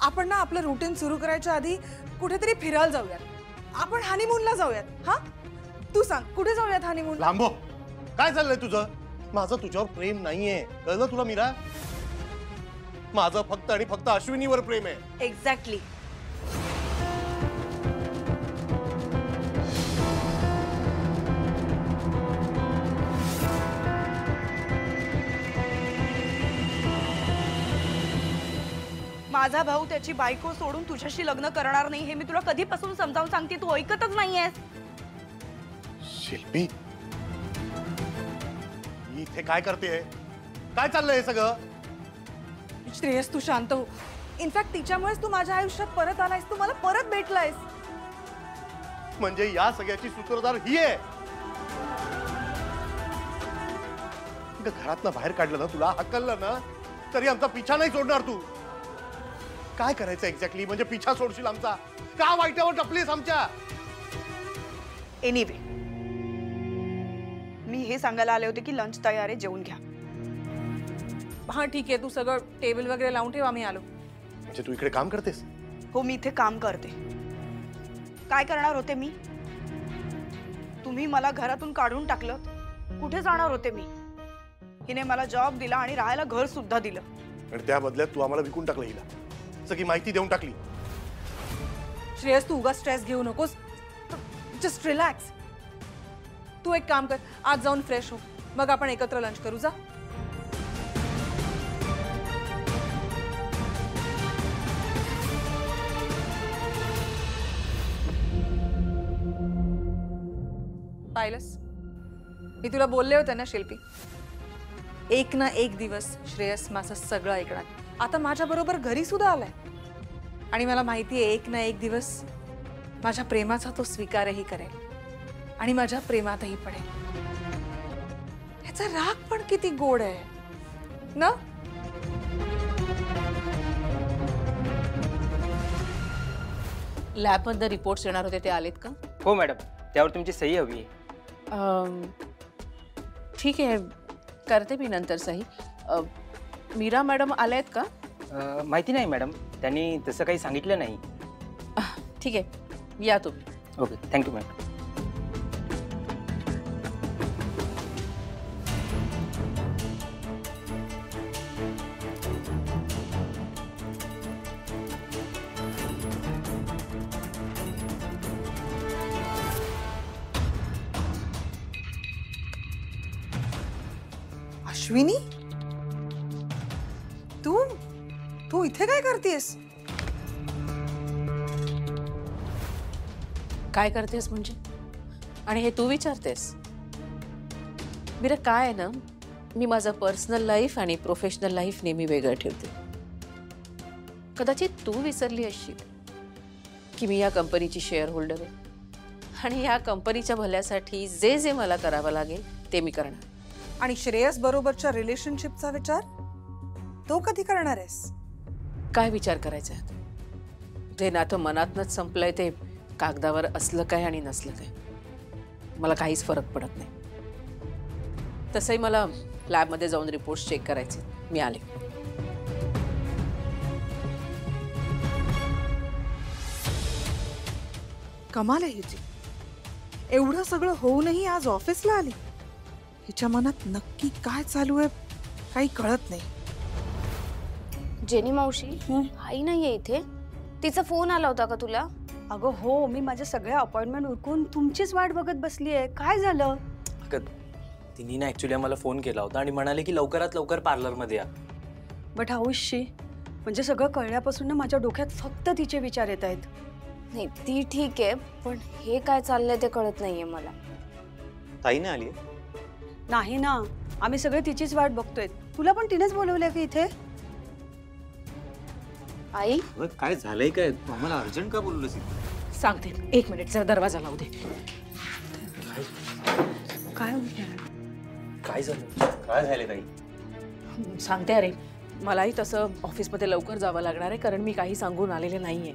आपण ना आपलं रुटीन सुरू करायच्या आधी कुठेतरी फिरायला जाऊयात. आपण हनीमूनला जाऊयात. हा, तू सांग कुठे जाऊयात हनीमून? लांबो, काय चाललंय तुझं? माझं तुझ्यावर प्रेम नाहीये, कळलं तुला मीरा? माझं फक्त आणि फक्त अश्विनीवर प्रेम आहे. एक्झॅक्टली. माझा भाऊ त्याची बायको सोडून तुझ्याशी लग्न करणार नाही हे मी तुला कधीपासून समजावून सांगते, तू ऐकतच नाहीयेस. शिल्पी, मी इथे काय करतेय? काय चाललंय हे सगळं? श्रेयस, तू शांत हो. इनफॅक्ट तिच्यामुळेच तू माझ्या आयुष्यात परत आलायस, तू मला परत भेटलायस. म्हणजे या सगळ्याची सूत्रधार ही आहे. घरातनं बाहेर काढलं ना, तुला हकललं ना, तरी आमचा पिछा नाही सोडणार तू. काय करायचं एक्झॅक्टली? म्हणजे पिछा सोडशील आमचा? का वाईटावर टपलीस आमच्या? एनिवे, मी हे सांगायला आले होते की लंच तयार आहे, जेवून घ्या. हा ठीक आहे, तू सगळं टेबल वगैरे लावून ठेव, आम्ही आलो. म्हणजे तू इकडे काम करतेस? हो, मी इथे काम करते. काय करणार होते मी? तुम्ही मला घरातून काढून टाकलं, कुठे जाणार होते मी? हिने मला जॉब दिला आणि राहायला घर सुद्धा दिलं. आणि त्या बदल्यात तू आम्हाला विकून टाकलं हिला, सगळी माहिती देऊन टाकली. श्रेयस, तू उगा स्ट्रेस घेऊ नकोस. Just relax. तू एक काम कर, आज जाऊन फ्रेश हो, मग आपण एकत्र लंच करू. जा. पाहिलंस, मी तुला बोलले होते ना शिल्पी, एक ना एक दिवस श्रेयस माझं सगळं ऐकणार. आता माझ्या बरोबर घरी सुद्धा आलाय आणि मला माहिती आहे एक ना एक दिवस माझ्या प्रेमाचा तो स्वीकारही करेल आणि माझ्या प्रेमातही पडेल. ह्याचा राग पण किती गोड आहे ना. लॅबमध्ये रिपोर्ट्स येणार होते, ते आलेत का? हो मॅडम, त्यावर तुमची सही हवी आहे. ठीक आहे, करते मी नंतर सही. मीरा मॅडम आल्या आहेत का? माहिती नाही मॅडम, त्यांनी तसं काही सांगितलं नाही. ठीक आहे, या तुम्ही. Okay, thank you madam. अश्विनी, तू तू इथे काय करतेस? काय करतेस म्हणजे? आणि हे तू विचारतेस? मीरा, काय आहे ना, मी माझं पर्सनल लाईफ आणि प्रोफेशनल लाईफ नेहमी वेगळं ठेवते. कदाचित तू विसरली असशील की मी या कंपनीची शेअर होल्डर आहे आणि या कंपनीच्या भल्यासाठी जे जे मला करावं लागेल ते मी करणार. आणि श्रेयस बरोबरच्या रिलेशनशिपचा विचार तो कधी करणार आहेस? काय विचार करायचा आहे? जे नातं मनातनच संपलंय ते कागदावर असलं काय आणि नसलं काय मला काहीच फरक पडत नाही. तसंही मला लॅबमध्ये जाऊन रिपोर्ट्स चेक करायचे. मी आले. कमाल आहे हिची. एवढं सगळं होऊनही आज ऑफिसला आली. हिच्या मनात नक्की काय चालू आहे काही कळत नाही. जेनी मावशी, आई नाहीये इथे. तिचा फोन आला होता का तुला? अगं हो, मी माझ्या सगळ्या अपॉइंटमेंट उरकून तुमचीच वाट बघत बसली आहे. काय झालं? तिने ना ऍक्च्युली आम्हाला फोन केला होता आणि म्हणाले की लवकरात लवकर पार्लरमध्ये या. बट हाऊशी, म्हणजे सगळं कळल्यापासून ना माझ्या डोक्यात फक्त तिचे विचार येत आहेत. नाही, ती ठीक आहे, पण हे काय चाललंय ते कळत नाहीये मला. ताई नाही आली? नाही ना, आम्ही सगळे तिचीच वाट बघतोय. तुला पण तिनेच बोलवलंय की इथे? आई, काय झालंय? काय आम्हाला अर्जंट का बोलवलंस? सांगते, एक मिनिट, जरा दरवाजा लावू दे. काय काय झालं? काय झालं ताई? सांगते. अरे, मलाही तसं ऑफिसमध्ये लवकर जावं लागणार आहे कारण मी काही सांगून आलेले नाहीये.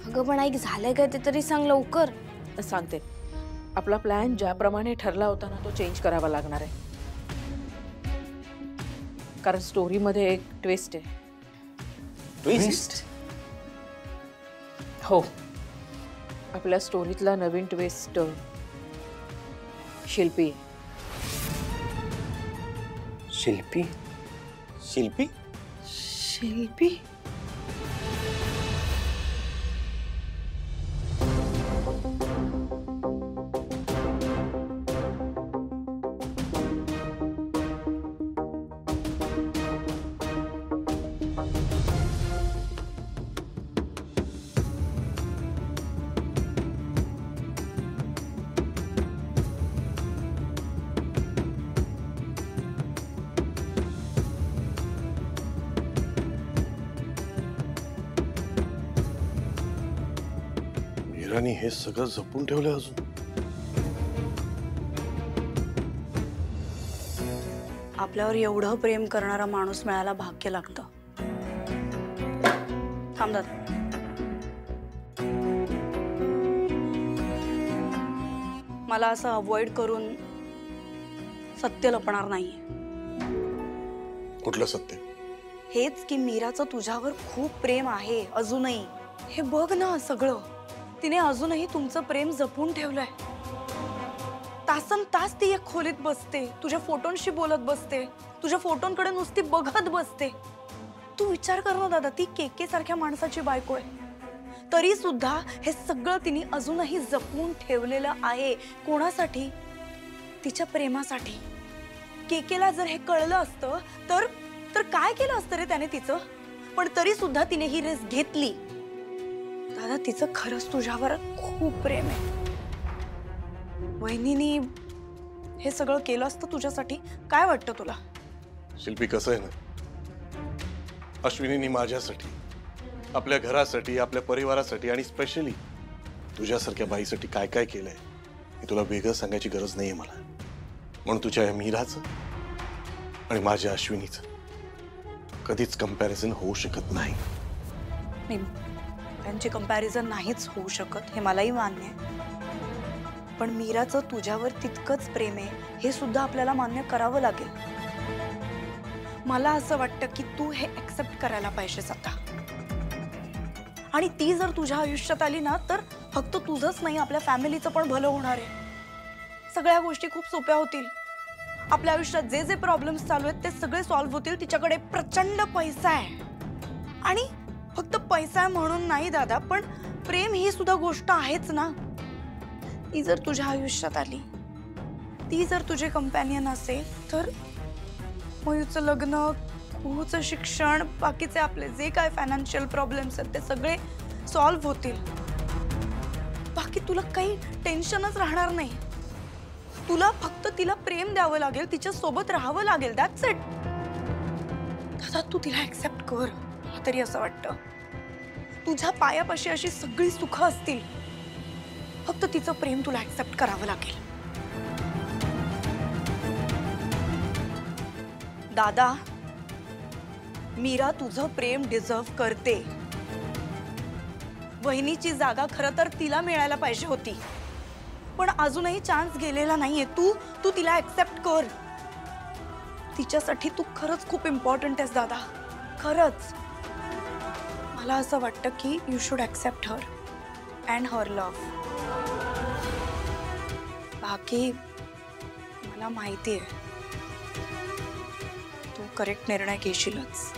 अगं पण आई, झालंय काय ते तरी सांग लवकर. सांगते. आपला प्लॅन ज्याप्रमाणे ठरला होता ना तो चेंज करावा लागणार आहे कारण स्टोरीमध्ये एक ट्विस्ट आहे. ट्विस्ट? हो, आपल्या स्टोरीतला नवीन ट्विस्ट शिल्पी आहे. शिल्पी? शिल्पी? शिल्पी? मीरानी हे सगळं जपून ठेवलंय अजून. आपल्यावर एवढं प्रेम करणारा माणूस मिळायला भाग्य लागतं. थांबतात. मला असं अवॉइड करून सत्य लपणार नाहीये. कुठलं सत्य? हेच की मीराचं तुझ्यावर खूप प्रेम आहे अजूनही. हे बघ ना सगळं. तिने अजूनही तुमचं प्रेम जपून ठेवलंय. तासन तास ती एक खोलीत बसते, तुझ्या फोटोंशी बोलत बसते, तुझ्या फोटोंकडे नुसती बघत बसते. तू विचार कर ना दादा, ती केके सारख्या माणसाची बायको आहे, तरी सुद्धा हे सगळं तिने अजूनही जपून ठेवलेलं आहे. कोणासाठी? तिच्या प्रेमासाठी. केकेला जर हे कळलं असतं तर तर काय केलं असतं रे त्याने तिचं? पण तरी सुद्धा तिने ही रिस्क घेतली. दादा, तिचं खरंच तुझ्यावर खूप प्रेम आहे. वहिनीनी हे सगळं केलं असतं तुझ्यासाठी. काय वाटतं तुला? शिल्पी, कसं आहे ना, अश्विनीनी माझ्यासाठी, आपल्या घरासाठी, आपल्या परिवारासाठी आणि स्पेशली तुझ्यासारख्या बाईसाठी काय काय केलंय हे तुला वेगळं सांगायची गरज नाहीये मला. म्हणून तुझ्या या मीराचं आणि माझ्या अश्विनीचं कधीच कंपॅरिझन होऊ शकत नाही. त्यांची कंपॅरिझन नाहीच होऊ शकत, हे मलाही मान्य आहे. पण मीराचं तुझ्यावर तितकंच प्रेम आहे हे सुद्धा आपल्याला मान्य करावं लागेल. मला असं वाटतं की तू हे एक्सेप्ट करायला पाहिजेस आता. आणि ती जर तुझ्या आयुष्यात आली ना तर फक्त तुझंच नाही, आपल्या फॅमिलीचं पण भलं होणार आहे. सगळ्या गोष्टी खूप सोप्या होतील. आपल्या आयुष्यात जे जे प्रॉब्लेम्स चालू आहेत ते सगळे सॉल्व्ह होतील. तिच्याकडे प्रचंड पैसा आहे. आणि फक्त पैसा आहे म्हणून नाही दादा, पण प्रेम ही सुद्धा गोष्ट आहेच ना. ती जर तुझ्या आयुष्यात आली, ती जर तुझे कंपॅनियन असेल तर मयूचं लग्न, कुहूचं शिक्षण, बाकीचे आपले जे काय फायनान्शियल प्रॉब्लेम्स आहेत ते सगळे सॉल्व्ह होतील. बाकी तुला काही टेन्शनच राहणार नाही. तुला फक्त तिला प्रेम द्यावं लागेल, तिच्या सोबत राहावं लागेल. That's it. दादा, तू तिला एक्सेप्ट कर. मला तरी असं वाटतं तुझ्या पायापाशी अशी सगळी सुख असतील. फक्त तिचं प्रेम तुला एक्सेप्ट करावं लागेल. दादा, मीरा तुझं प्रेम डिझर्व करते. वहिनीची जागा खरं तर तिला मिळायला पाहिजे होती, पण अजूनही चान्स गेलेला नाहीये. तू तिला एक्सेप्ट कर. तिच्यासाठी तू खरंच खूप इम्पॉर्टंट आहेस दादा, खरंच. मला असं वाटतं की you should accept her and her love. बाकी मला माहिती आहे तू करेक्ट निर्णय घेशीलच.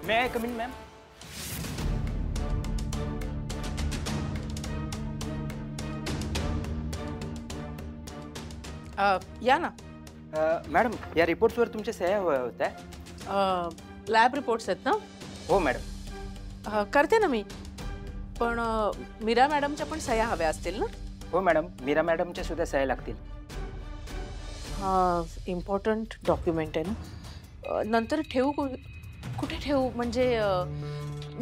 May I come in ma'am? या ना. मॅडम, या रिपोर्ट्सवर तुमच्या सह्या हव्या होत्या. लॅब रिपोर्ट्स आहेत ना? हो मॅडम. करते ना मी, पण मीरा मॅडमच्या पण सह्या हव्या असतील ना? हो मॅडम, मीरा मॅडमच्या सुद्धा सह्या लागतील. हा इम्पॉर्टंट डॉक्युमेंट आहे ना. नंतर ठेवू कुठे ठेवू म्हणजे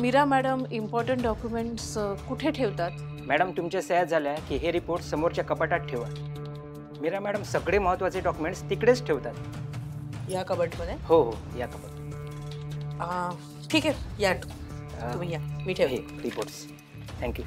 मीरा मॅडम इम्पॉर्टंट डॉक्युमेंट्स कुठे ठेवतात? मॅडम तुमच्या सह्या झाल्या की हे रिपोर्ट समोरच्या कपाटात ठेवा. मीरा मॅडम सगळे महत्त्वाचे डॉक्युमेंट्स तिकडेच ठेवतात. या कबटमध्ये? हो हो या कपाट. ठीक आहे, या तुम्ही या, मी हे ठेवते. रिपोर्ट्स. थँक्यू.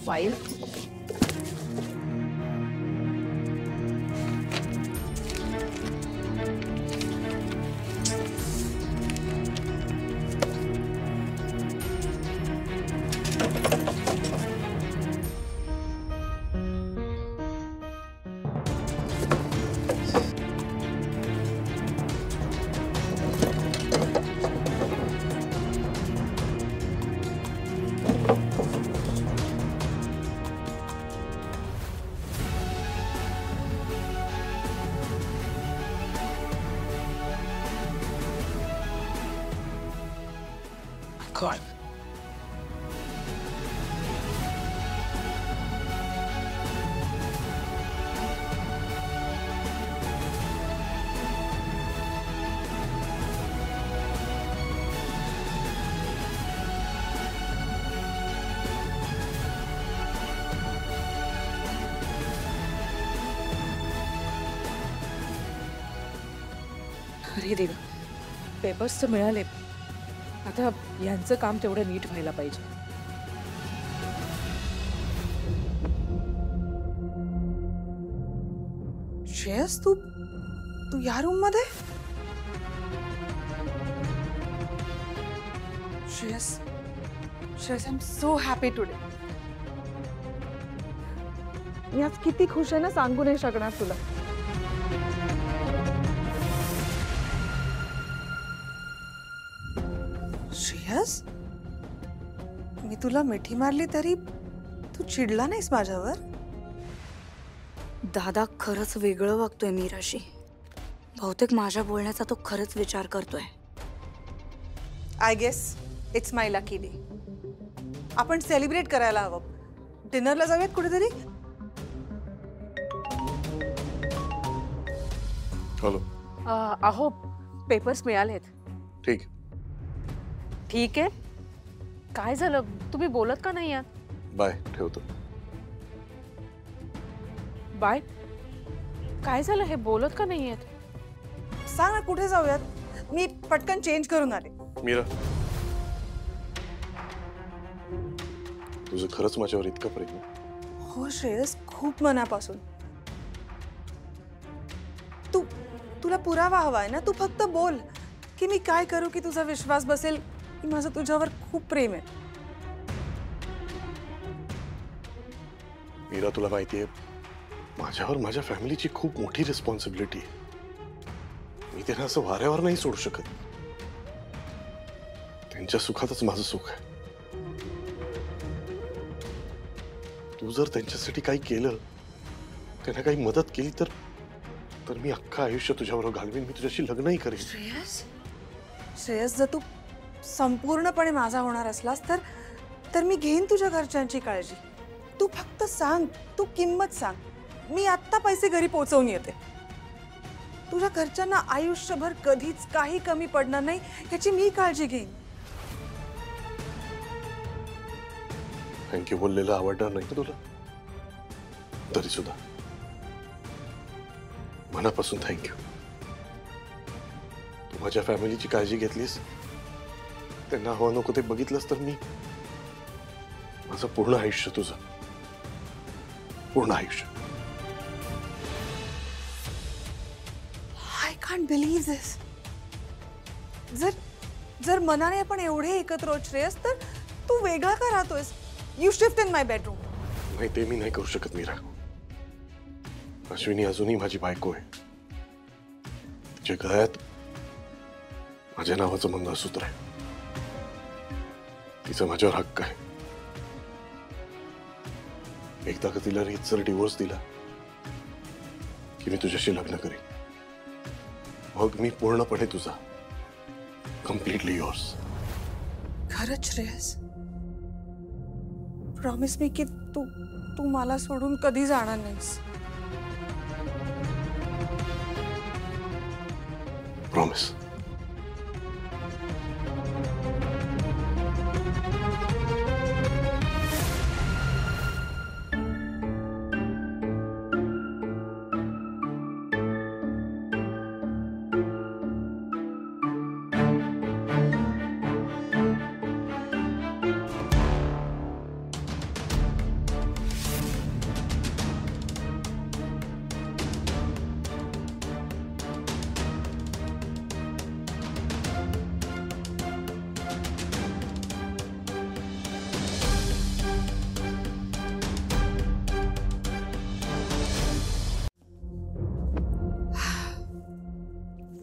File God. अरे देवा, पेपर्स तर मिळाले. आता यांचं काम तेवढं नीट व्हायला पाहिजे. श्रेयस, तू तू या रूम मध्ये? Shreyas, Shreyas, I am so happy today. मी आज किती खुश आहे ना, सांगू नाही शकणार तुला. श्रेयस, मी तुला मिठी मारली तरी तू चिडला नाहीस माझ्यावर? दादा खरंच वेगळं वागतोय मीराशी. बहुतेक माझ्या बोलण्याचा तो खरंच विचार करतोय. I guess it's my lucky day. आपण सेलिब्रेट करायला हवं. डिनरला जाऊयात कुठेतरी? हॅलो. अहो पेपर्स मिळालेत. ठीक. ठीक आहे. काय झालं, तुम्ही बोलत का नाही आहात? बाय, ठेवतो. बाय. काय झालं, हे बोलत का नाही आहेत? सांग ना कुठे जाऊयात. मी पटकन चेंज करून आले. मीरा, तुझं खरंच माझ्यावर इतकं प्रेम आहे? हो श्रेयस, खूप मनापासून. तुला पुरावा हवाय ना. तू फक्त बोल की मी काय करू की तुझा विश्वास बसेल की माझं तुझ्यावर खूप प्रेम आहे. मीरा, तुला माहितीये माझ्यावर माझ्या फॅमिलीची खूप मोठी रिस्पॉन्सिबिलिटी आहे. मी त्यांना असं वाऱ्यावर नाही सोडू शकत. त्यांच्या सुखातच माझं सुख आहे. तू जर त्यांच्यासाठी काही केलं, त्यांना काही मदत केली तर मी अख्खं आयुष्य तुझ्याबरोबर घालवीन. मी तुझ्याशी लग्नही करेन. श्रेयस, जर तू संपूर्णपणे माझा होणार असलास तर मी घेईन तुझ्या घरच्यांची काळजी. तू फक्त सांग, तू किंमत सांग. मी आत्ता पैसे घरी पोहोचवून येते. तुझ्या घरच्यांना आयुष्यभर कधीच काही कमी पडणार नाही याची मी काळजी घेईन. थँक्यू बोललेलं आवडणार नाही का तुला? तरी सुद्धा मनापासून थँक्यू. तू माझ्या फॅमिलीची काळजी घेतलीस, त्यांना हवं नको ते बघितलंस तर मी माझं पूर्ण आयुष्य तुझं, पूर्ण आयुष्य. आय कांट बिलीव्ह दिस. जर मनाने आपण एवढे एकत्र आहोत श्रेयस, तर तू वेगळा का राहतोयस? You shift in my bedroom. नाही, ते मी नाही करू शकत मीरा. अश्विनी अजूनही माझी बायको आहे. तिच्या गळ्यात माझ्या नावाचं मंगळसूत्र आहे. तिचा माझ्यावर हक्क आहे. एकदा का तिला रीतसर डिवोर्स दिला की मी तुझ्याशी लग्न करेन. मग मी पूर्णपणे तुझा, कम्प्लिटली योर्स. खरंच श्रेयस, प्रॉमिस मी की तू तू मला सोडून कधी जाणार नाहीस. प्रॉमिस.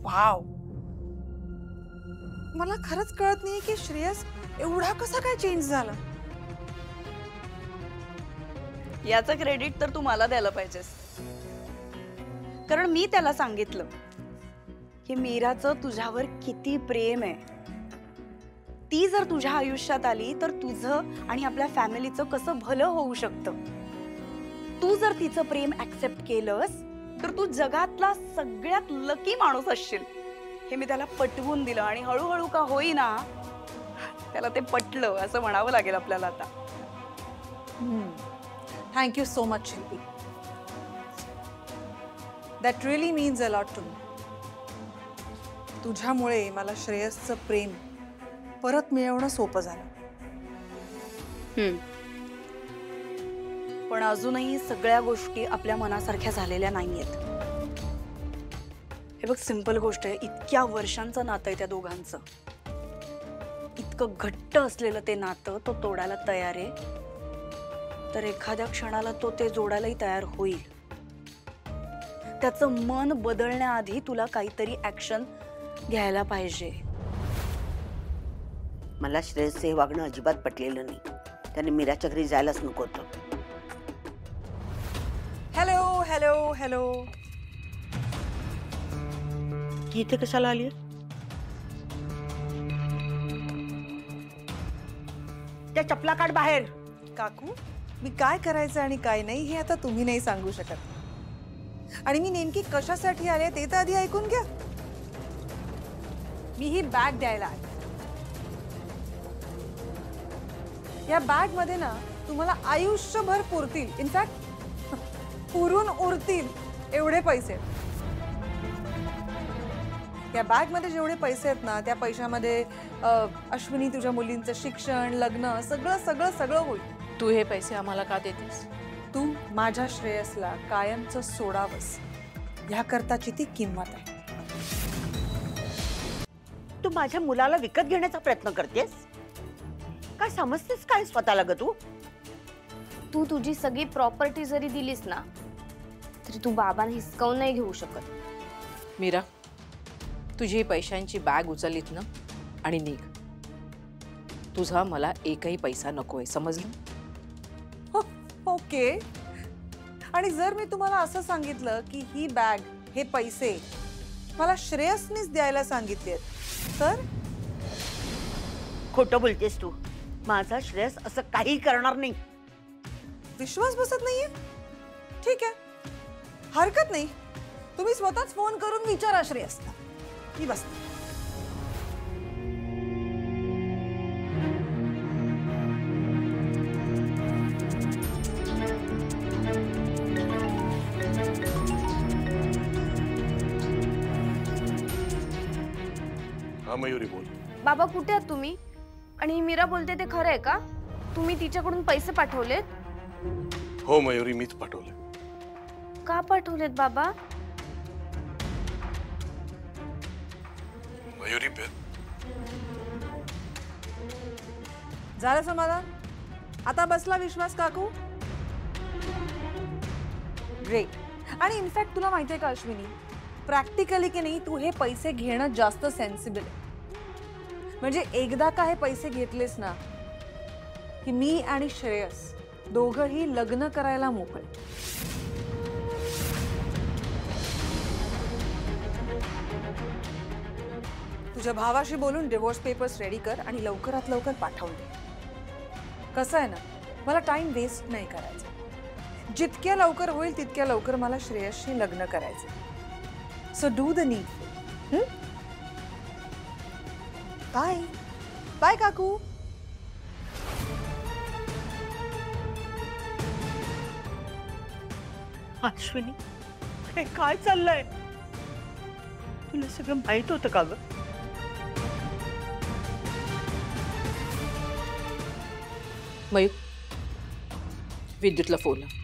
वाव, मला खरंच कळत नाहीये की श्रेयस एवढा कसा काय चेंज झाला. याचं क्रेडिट तर तू मला द्यायला पाहिजेस, कारण मी त्याला सांगितलं की मीराचं तुझ्यावर किती प्रेम आहे. ती जर तुझ्या आयुष्यात आली तर तुझं आणि आपल्या फॅमिलीचं कसं भलं होऊ शकतं. तू जर तिचं प्रेम ऍक्सेप्ट केलंस तर तू जगातला सगळ्यात लकी माणूस असशील. हे मी त्याला पटवून दिलं आणि हळूहळू का होईना त्याला ते पटलं असं म्हणावं लागेल आपल्याला आता. Thank you so much Shilpi. That really means a lot to me. तुझ्यामुळे मला श्रेयसचं प्रेम परत मिळवणं सोपं झालं. पण अजूनही सगळ्या गोष्टी आपल्या मनासारख्या झालेल्या नाहीयेत. हे बघ, सिंपल गोष्ट आहे, इतक्या वर्षांचं नातं आहे त्या दोघांचं. इतकं घट्ट असलेलं ते नातं तो तोडायला तयार आहे, तर एखाद्या क्षणाला तो ते जोडायलाही तयार होईल. त्याचं मन बदलण्याआधी तुला काहीतरी ऍक्शन घ्यायला पाहिजे. मला श्रेयसचं हे वागणं अजिबात पटलेलं नाही. त्याने मीराच्या घरी जायलाच नको होतं. हॅलो हॅलो हॅलो, ती इथे कशाला आली? त्या चपला काढ बाहेर. काकू, मी काय करायचं आणि काय नाही हे आता तुम्ही नाही सांगू शकत. आणि मी नेमकी कशासाठी आले ते तर आधी ऐकून घ्या. मी ही बॅग द्यायला आले. या बॅग मध्ये ना तुम्हाला आयुष्यभर पुरतील, इनफॅक्ट पुरून उरतील एवढे पैसे. या बॅग मध्ये जेवढे पैसे आहेत ना त्या पैशामध्ये अश्विनी तुझ्या मुलींचं शिक्षण, लग्न सगळं सगळं सगळं होईल. तू हे पैसे आम्हाला का देतेस? तू माझ्या श्रेयसला कायमचं सोडावंस ह्याकरताची ती किंमत आहे. तू माझ्या मुलाला विकत घेण्याचा प्रयत्न करतेस? काय समजतेस काय स्वतःला ग तू? तू तुझी सगळी प्रॉपर्टी जरी दिलीस ना तरी तू बाबांना हिसकावून नाही घेऊ शकत. मीरा, तुझी पैशांची बॅग उचललीत ना आणि निघ. तुझा मला एकही पैसा नकोय, समजलं? ओके. आणि जर मी तुम्हाला असं सांगितलं की ही बॅग, हे पैसे मला श्रेयसनीच द्यायला सांगितलेत तर? खोटं बोलतेस तू. माझा श्रेयस असं काही करणार नाही. विश्वास बसत नाहीये? ठीक आहे, हरकत नाही. तुम्ही स्वतःच फोन करून विचारा श्रेयसला. मी बसते. हा मयुरी बोल. बाबा कुठे आहात तुम्ही? आणि मीरा बोलते ते खरं आहे का? तुम्ही तिच्याकडून पैसे पाठवलेत? हो मयुरी, मीच पाठवले. का पाठवलेत बाबा? मयुरी झालं समाधान? आता बसला विश्वास काकू? ग्रेट. आणि इनफॅक्ट तुला माहितीये का अश्विनी, प्रॅक्टिकली की नाही तू हे पैसे घेणं जास्त सेन्सिबल आहे. म्हणजे एकदा का हे पैसे घेतलेस ना की मी आणि श्रेयस दोघंही लग्न करायला मोकळे. तुझ्या भावाशी बोलून डिवोर्स पेपर्स रेडी कर आणि लवकरात लवकर पाठवून दे. कसं आहे ना, मला टाइम वेस्ट नाही करायचा. जितक्या लवकर होईल तितक्या लवकर मला श्रेयसशी लग्न करायचं. So do the need. Bye bye काकू. अश्विनी, हे काय चाललंय? तुला सगळं माहित होतं का ग? मयूर, विद्युतला फोन लाव.